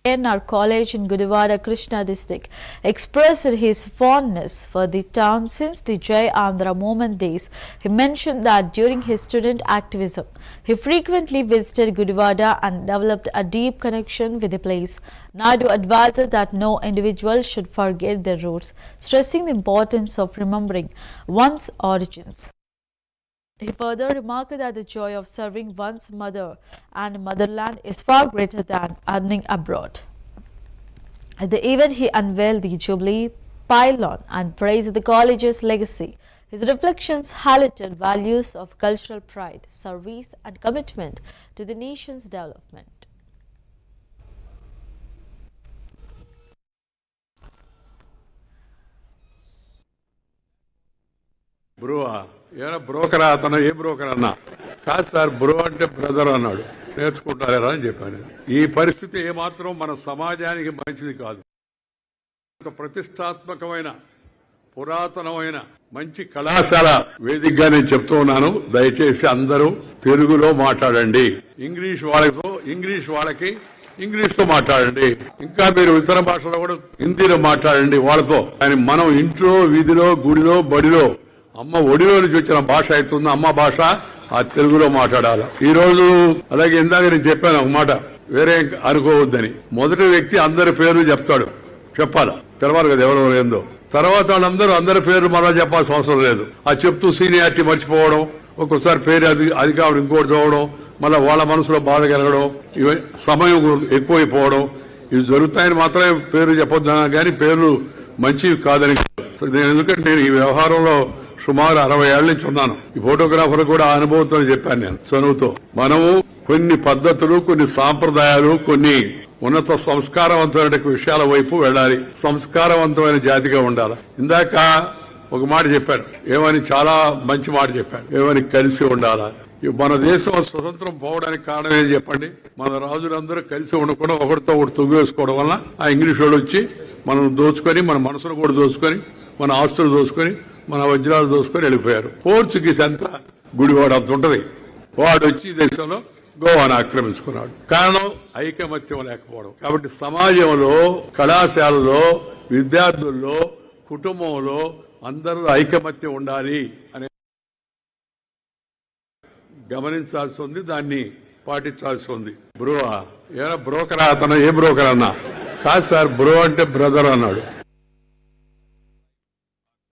NR College in Gudivada, Krishna district, expressed his fondness for the town since the Jai Andhra movement days. He mentioned that during his student activism, he frequently visited Gudivada and developed a deep connection with the place. Naidu advised that no individual should forget their roots, stressing the importance of remembering one's origins. He further remarked that the joy of serving one's mother and motherland is far greater than earning abroad. At the event, he unveiled the Jubilee pylon and praised the college's legacy. His reflections highlighted values of cultural pride, service, and commitment to the nation's development. బ్రోవా ఏరా బ్రోకరా అతను ఏ broker అన్నా కాదు sir bro అంటే brother అన్నాడు నేర్చుకుంటారా అని చెప్పాను. ఈ పరిస్థితి ఏమాత్రం మన సమాజానికి మంచిది కాదు. ఒక ప్రతిష్టాత్మకమైన పురాతనమైన మంచి కళాశాల వేదికగా నేను చెప్తూ ఉన్నాను. దయచేసి అందరూ తెలుగులో మాట్లాడండి. ఇంగ్లీష్ వాళ్ళకి ఇంగ్లీష్ తో మాట్లాడండి. ఇంకా మీరు ఇతర భాషలో కూడా హిందీలో మాట్లాడండి వాళ్ళతో. కానీ మనం ఇంట్లో వీధిలో గుడిలో బడిలో అమ్మ ఒడిలో నుంచి వచ్చిన భాష అవుతుంది అమ్మ భాష ఆ తెలుగులో మాట్లాడాలి. ఈ రోజు అలాగే ఇందాక నేను చెప్పాను ఒక మాట, వేరే అనుకోవద్దని. మొదటి వ్యక్తి అందరి పేర్లు చెప్తాడు, చెప్పాలా తెలవాలి కదా ఎవరో ఏందో. తర్వాత వాళ్ళందరూ అందరి పేర్లు మరలా చెప్పాల్సిన అవసరం లేదు. ఆ చెప్తూ సీనియారిటీ మర్చిపోవడం, ఒక్కోసారి పేరు అది కావడం ఇంకోటి చదవడం, మళ్ళీ వాళ్ళ మనసులో బాధ కలగడం, ఇవి సమయం ఎక్కువైపోవడం, ఇవి జరుగుతాయని మాత్రమే పేరు చెప్పొద్దు. కానీ పేర్లు మంచివి కాదని. ఎందుకంటే నేను ఈ వ్యవహారంలో సుమారు 60 ఏళ్ల నుంచి ఉన్నాను. ఈ ఫోటోగ్రాఫర్ కూడా ఆ అనుభవంతో చెప్పాను నేను చదువుతో. మనము కొన్ని పద్ధతులు, కొన్ని సాంప్రదాయాలు, కొన్ని ఉన్నత సంస్కారవంతమైన విషయాల వైపు వెళ్ళాలి. సంస్కారవంతమైన జాతిగా ఉండాలి. ఇందాక ఒక మాట చెప్పాను, ఏమని చాలా మంచి మాట చెప్పాను, ఏమని కలిసి ఉండాలా. మన దేశం స్వతంత్రం పోవడానికి కారణం ఏం చెప్పండి? మన రాజులందరూ కలిసి ఉండకుండా ఒకటితో ఒకటి తొంగివేసుకోవడం వల్ల ఆ ఇంగ్లీష్ వాళ్ళు వచ్చి మనం దోచుకొని, మన మనసును కూడా దోచుకొని, మన ఆస్తులు దోచుకొని, మన వజ్రాలు దోసుకొని వెళ్ళిపోయారు. పోర్చుగీస్ అంతా గుడివాడ అంత ఉంటది. వాడు వచ్చి దేశంలో గోవాను ఆక్రమించుకున్నాడు. కారణం ఐకమత్యం లేకపోవడం. కాబట్టి సమాజంలో, కళాశాలలో, విద్యార్థుల్లో, కుటుంబంలో అందరూ ఐకమత్యం ఉండాలి అనే గమనించాల్సి ఉంది, దాన్ని పాటించాల్సి ఉంది. బ్రోవా ఏరా బ్రోకరా అతను ఏ బ్రోకర్ అన్నా కాదు సార్ బ్రో అంటే బ్రదర్ అన్నాడు.